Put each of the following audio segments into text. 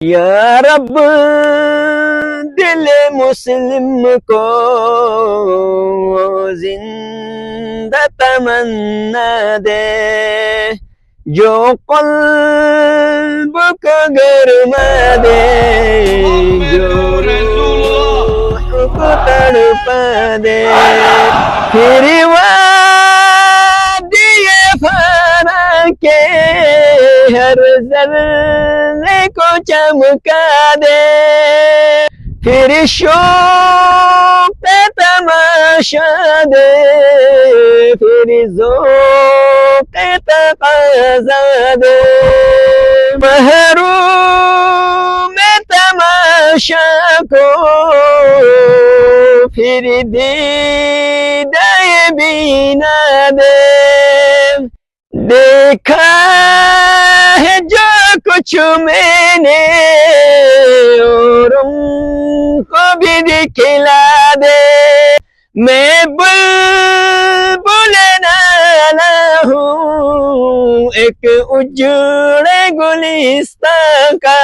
یا رب دل مسلم کو زندہ تمنا دے، جو قلب کو گرما دے، جو روح کو تڑپا دے، پھر وادی فنا کے ہر ذرے کو چمکا دے، پھر شوق تماشا دے، پھر ذوق تقاضا دے، محروم تماشا کو پھر دیدہ بینا دے، دیکھا ہے جو کچھ میں نے اوروں کو بھی دکھلا دے، میں بلبل نالا ہوں ایک اجڑے گلستان کا،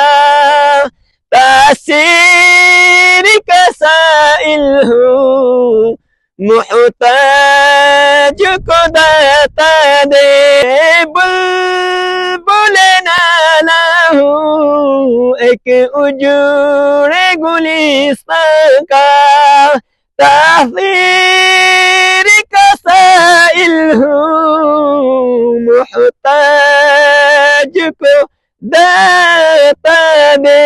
تاثیر کا سائل ہوں محتاج کو داتا دے، بلبل نالا ہوں ایک اجڑے گلستان کا، تاثیر کا سائل ہوں محتاج کو داتا دے۔